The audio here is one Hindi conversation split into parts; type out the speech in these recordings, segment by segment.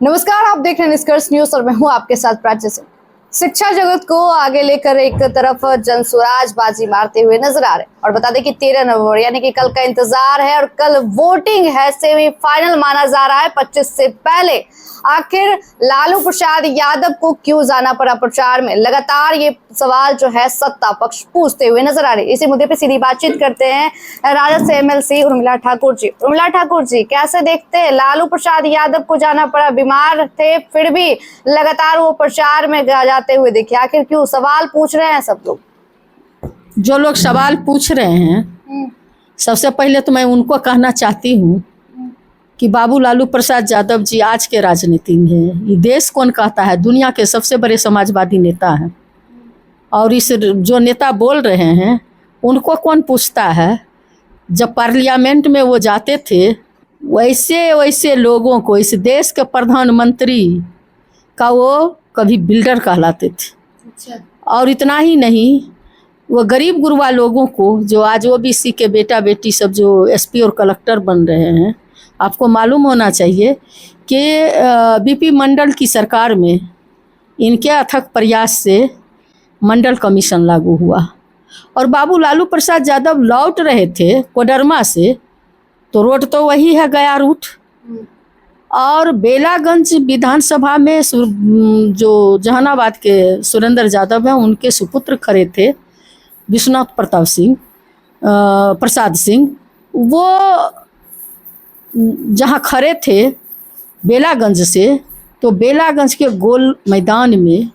नमस्कार, आप देख रहे हैं निष्कर्ष न्यूज और मैं हूं आपके साथ प्राची सिंह। शिक्षा जगत को आगे लेकर एक तरफ जनसुराज बाजी मारते हुए नजर आ रहे हैं और बता दें कि 13 नवंबर यानी कि कल का इंतजार है और कल वोटिंग है, सेमीफाइनल माना जा रहा है 25 से पहले। आखिर लालू प्रसाद यादव को क्यों जाना पड़ा प्रचार में, लगातार ये सवाल जो है सत्ता पक्ष पूछते हुए नजर आ रहे हैं। इसी मुद्दे पे सीधी बातचीत करते हैं राजद से एमएलसी उर्मिला ठाकुर जी। उर्मिला ठाकुर जी, कैसे देखते हैं लालू प्रसाद यादव को जाना पड़ा? बीमार थे फिर भी लगातार वो प्रचार में जाते हुए दिखे, आखिर क्यों? सवाल पूछ रहे हैं सब लोग। जो लोग सवाल पूछ रहे हैं, सबसे पहले तो मैं उनको कहना चाहती हूँ कि बाबू लालू प्रसाद यादव जी आज के राजनीति में हैं। ये देश कौन कहता है? दुनिया के सबसे बड़े समाजवादी नेता हैं। और इस जो नेता बोल रहे हैं उनको कौन पूछता है? जब पार्लियामेंट में वो जाते थे वैसे वैसे लोगों को, इस देश के प्रधानमंत्री का वो कभी बिल्डर कहलाते थे। अच्छा। और इतना ही नहीं, वो गरीब गुरबा लोगों को, जो आज ओबीसी के बेटा बेटी सब जो एसपी और कलेक्टर बन रहे हैं, आपको मालूम होना चाहिए कि बीपी मंडल की सरकार में इनके अथक प्रयास से मंडल कमीशन लागू हुआ और बाबू लालू प्रसाद यादव लौट रहे थे कोडरमा से, तो रोड तो वही है गया रूट। और बेलागंज विधानसभा में जो जहानाबाद के सुरेंद्र यादव हैं, उनके सुपुत्र खड़े थे विश्वनाथ प्रसाद सिंह। वो जहाँ खड़े थे बेलागंज से, तो बेलागंज के गोल मैदान में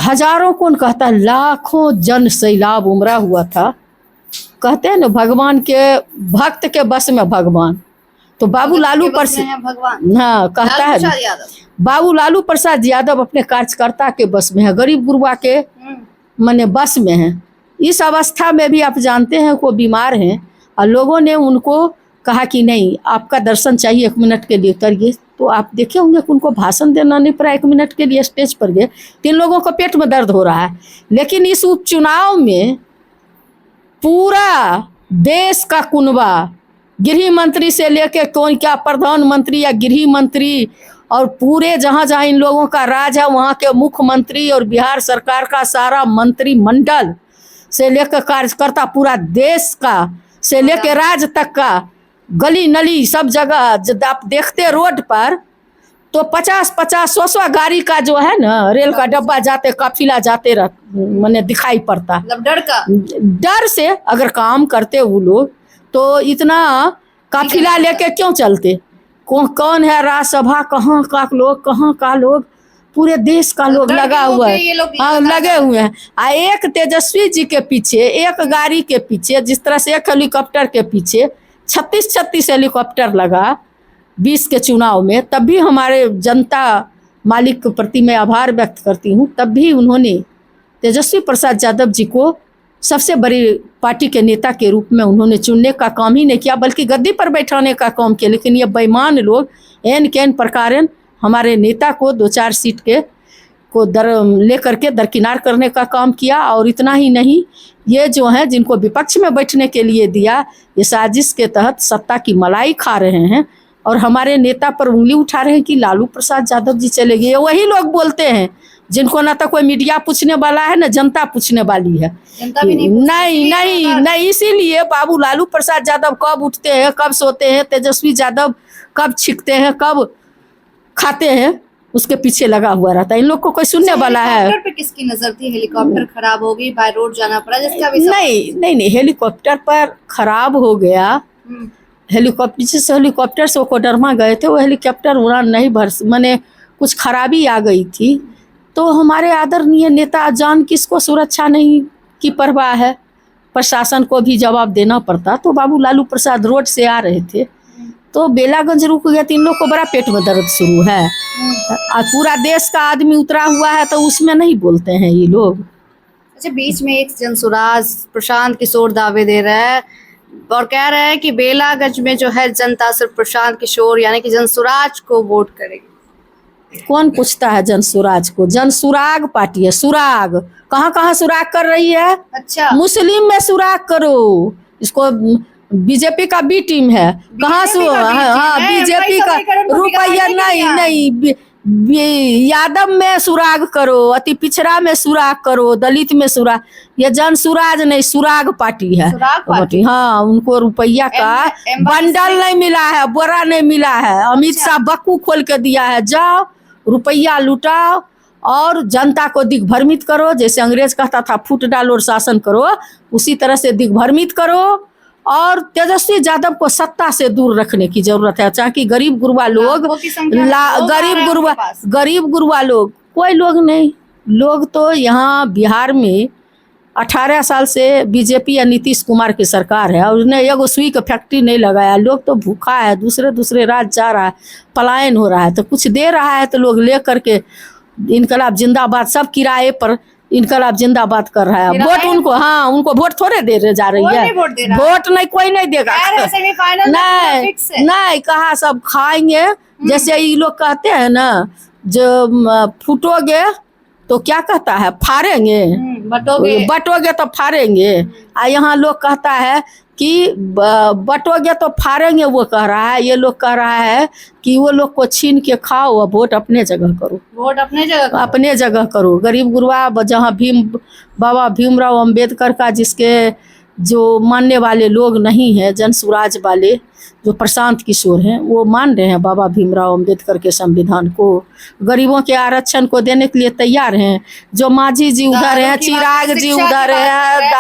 हजारों कौन कहता है, लाखों जन सैलाब उमड़ा हुआ था। कहते हैं ना, भगवान के भक्त के बस में भगवान। तो बाबू लालू प्रसाद, हाँ कहता है, बाबू लालू प्रसाद यादव अपने कार्यकर्ता के बस में है, गरीब गुरबा के माने बस में है। इस अवस्था में भी आप जानते हैं वो बीमार हैं और लोगों ने उनको कहा कि नहीं, आपका दर्शन चाहिए, 1 मिनट के लिए उतरिए। तो आप देखे होंगे कि उनको भाषण देना नहीं पड़ा, 1 मिनट के लिए स्टेज पर गए। 3 लोगों को पेट में दर्द हो रहा है। लेकिन इस उपचुनाव में पूरा देश का कुनबा, गृह मंत्री से लेकर कौन क्या प्रधानमंत्री या गृह मंत्री, और पूरे जहाँ जहाँ इन लोगों का राज है वहाँ के मुख्यमंत्री और बिहार सरकार का सारा मंत्रिमंडल से लेकर कार्यकर्ता, पूरा देश का से लेकर राज्य तक का, गली नली सब जगह जब आप देखते रोड पर तो 50-50 100 गाड़ी का जो है ना, रेल का डब्बा जाते, काफिला जाते मैंने दिखाई पड़ता। डर से अगर काम करते वो लोग तो इतना काफिला लेके क्यों चलते? कौन है राज्यसभा, कहाँ का लोग, पूरे देश का लोग लगा हुआ है, हाँ लगे हुए हैं। एक तेजस्वी जी के पीछे, एक गाड़ी के पीछे, जिस तरह से एक हेलीकॉप्टर के पीछे 36 हेलीकॉप्टर लगा 20 के चुनाव में, तब भी हमारे जनता मालिक के प्रति मैं आभार व्यक्त करती हूँ। तब भी उन्होंने तेजस्वी प्रसाद यादव जी को सबसे बड़ी पार्टी के नेता के रूप में उन्होंने चुनने का काम ही नहीं किया, बल्कि गद्दी पर बैठाने का काम किया। लेकिन ये बेईमान लोग एन कैन प्रकार हमारे नेता को 2-4 सीट के को लेकर के दरकिनार करने का काम किया। और इतना ही नहीं, ये जो हैं जिनको विपक्ष में बैठने के लिए दिया, ये साजिश के तहत सत्ता की मलाई खा रहे हैं और हमारे नेता पर उंगली उठा रहे हैं कि लालू प्रसाद यादव जी चले गए। वही लोग बोलते हैं जिनको ना तो कोई मीडिया पूछने वाला है ना जनता पूछने वाली है। नहीं, इसीलिए बाबू लालू प्रसाद यादव कब उठते हैं, कब सोते हैं, तेजस्वी यादव कब छिकते हैं, कब खाते हैं, उसके पीछे लगा हुआ रहता है। इन लोग को कोई सुनने वाला है? हेलीकॉप्टर पे किसकी नजर थी? हेलीकॉप्टर खराब हो गई, बाय रोड जाना पड़ा, जिसका भी नहीं, हेलीकॉप्टर पर खराब हो गया। हेलीकॉप्टर से वो कोडरमा गए थे, वो हेलीकॉप्टर उड़ान नहीं मैंने कुछ खराबी आ गई थी। तो हमारे आदरणीय नेता जान किसको सुरक्षा नहीं की परवाह है, प्रशासन को भी जवाब देना पड़ता। तो बाबू लालू प्रसाद रोड से आ रहे थे तो बेलागंज रुक गया। 3 लोग को बड़ा पेट में दर्द शुरू है और पूरा देश का आदमी उतरा हुआ है, तो उसमें नहीं बोलते हैं ये लोग। अच्छा, बीच में एक जनसुराज प्रशांत किशोर दावे दे रहा है और कह रहे हैं कि बेलागंज में जो है जनता सिर्फ प्रशांत किशोर यानी कि जनसुराज को वोट करेगी। कौन पूछता है जनसुराज को? जनसुराग पार्टी है, सुराग कहाँ सुराग कर रही है? अच्छा, मुस्लिम में सुराग करो, इसको बीजेपी का बी टीम है। कहाँ से? हाँ, बीजेपी का रुपया नहीं। यादव में सुराग करो, अति पिछड़ा में सुराग करो, दलित में सुराग। ये जन सुराज नहीं, सुराग पार्टी है। पार्टी, हाँ, उनको रुपया का बंडल नहीं मिला है, बोरा नहीं मिला है। अमित शाह बक्कू खोल के दिया है, जाओ रुपया लुटाओ और जनता को दिग्भ्रमित करो। जैसे अंग्रेज कहता था फूट डालो और शासन करो, उसी तरह से दिग्भ्रमित करो। और तेजस्वी यादव को सत्ता से दूर रखने की जरूरत है, ताकि गरीब गुरबा लोग, गरीब गुरबा लोग, कोई लोग नहीं। लोग तो यहाँ बिहार में 18 साल से बीजेपी या नीतीश कुमार की सरकार है और उसने एगो सुई का फैक्ट्री नहीं लगाया। लोग तो भूखा है, दूसरे राज्य जा रहा है, पलायन हो रहा है। तो कुछ दे रहा है तो लोग ले करके इनकलाब जिंदाबाद, सब किराए पर इनकलाब जिंदाबाद कर रहा है। वोट उनको, हाँ, उनको वोट थोड़े दे जा रही है। वोट नहीं, कोई नहीं देगा। नहीं कहा, सब खाएंगे। जैसे ये लोग कहते हैं ना, जो फूटोगे तो क्या कहता है, फाड़ेंगे, बटोगे तो फाड़ेंगे। यहाँ लोग कहता है कि बटोगे तो फाड़ेंगे, वो कह रहा है। ये लोग कह रहा है कि वो लोग को छीन के खाओ और वोट अपने जगह करो, वोट अपने जगह करो। गरीब गुरबा जहाँ बाबा भीमराव अंबेडकर का, जिसके जो मानने वाले लोग नहीं हैं, जन स्वराज वाले जो प्रशांत किशोर हैं, वो मान रहे हैं बाबा भीमराव अंबेडकर के संविधान को। गरीबों के आरक्षण को देने के लिए तैयार हैं। जो माझी जी उधर हैं, चिराग जी उधर है,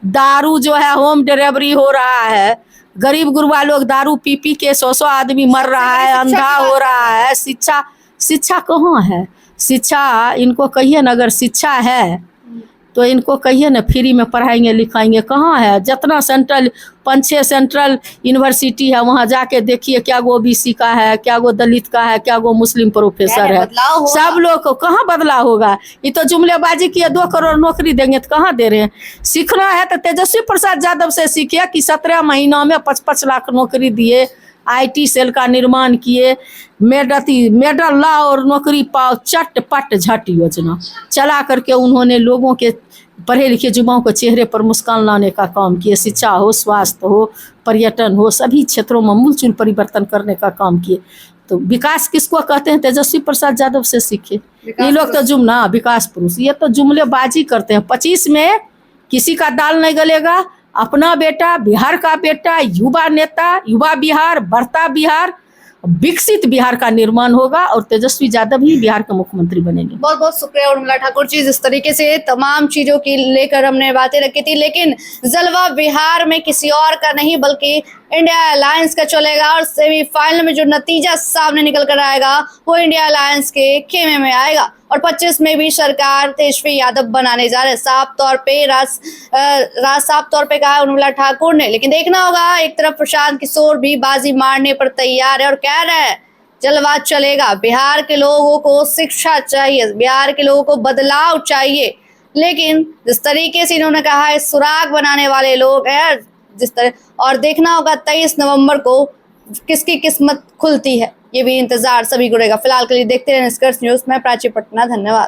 दारू जो है होम डिलीवरी हो रहा है। गरीब गुरबा लोग दारू पी पी के 100 आदमी मर रहा है, अंधा हो रहा है। शिक्षा कहाँ है? शिक्षा इनको कहिए ना, अगर शिक्षा है तो इनको कहिए ना फ्री में पढ़ाएंगे लिखाएंगे। कहाँ है? जितना सेंट्रल 5-6 सेंट्रल यूनिवर्सिटी है, वहाँ जाके देखिए क्या गो ओबीसी का है, क्या गो दलित का है, क्या गो मुस्लिम प्रोफेसर है। सब लोग को कहाँ बदलाव होगा? ये तो जुमलेबाजी किए 2 करोड़ नौकरी देंगे तो कहाँ दे रहे हैं? सीखना है तो तेजस्वी प्रसाद यादव से सीखिए कि 17 महीनों में 55 लाख नौकरी दिए, IT सेल का निर्माण किए, मेडल ला और नौकरी पाओ, चटपट झट योजना चला करके उन्होंने लोगों के, पढ़े लिखे युवाओं को चेहरे पर मुस्कान लाने का काम किए। शिक्षा हो, स्वास्थ्य हो, पर्यटन हो, सभी क्षेत्रों में मूलचूल परिवर्तन करने का काम किए। तो विकास किसको कहते हैं? तेजस्वी प्रसाद यादव से सीखे। ये लोग तो जुमना विकास पुरुष, ये तो जुमलेबाजी करते हैं। 25 में किसी का दाल नहीं गलेगा। अपना बेटा, बिहार का बेटा, युवा नेता, युवा बिहार, बढ़ता बिहार, विकसित बिहार का निर्माण होगा और तेजस्वी यादव ही बिहार के मुख्यमंत्री बनेंगे। बहुत बहुत शुक्रिया उर्मिला ठाकुर जी। जिस तरीके से तमाम चीजों की लेकर हमने बातें रखी थी, लेकिन जलवा बिहार में किसी और का नहीं बल्कि इंडिया अलायंस का चलेगा और सेमीफाइनल में जो नतीजा सामने निकल कर आएगा वो इंडिया अलायंस के खेमे में आएगा। और 25 में भी सरकार तेजस्वी यादव बनाने जा रहे, साफ तौर पे कहा उर्मिला ठाकुर ने। लेकिन देखना होगा, एक तरफ प्रशांत किशोर भी बाजी मारने पर तैयार है और कह रहे हैं जलवा चलेगा। बिहार के लोगों को शिक्षा चाहिए, बिहार के लोगों को बदलाव चाहिए। लेकिन जिस तरीके से इन्होंने कहा है, सुराग बनाने वाले लोग हैं जिस तरह, और देखना होगा 23 नवंबर को किसकी किस्मत खुलती है। ये भी इंतजार सभी को रहेगा। फिलहाल के लिए देखते रहे निष्कर्ष न्यूज। मैं प्राची पटना, धन्यवाद।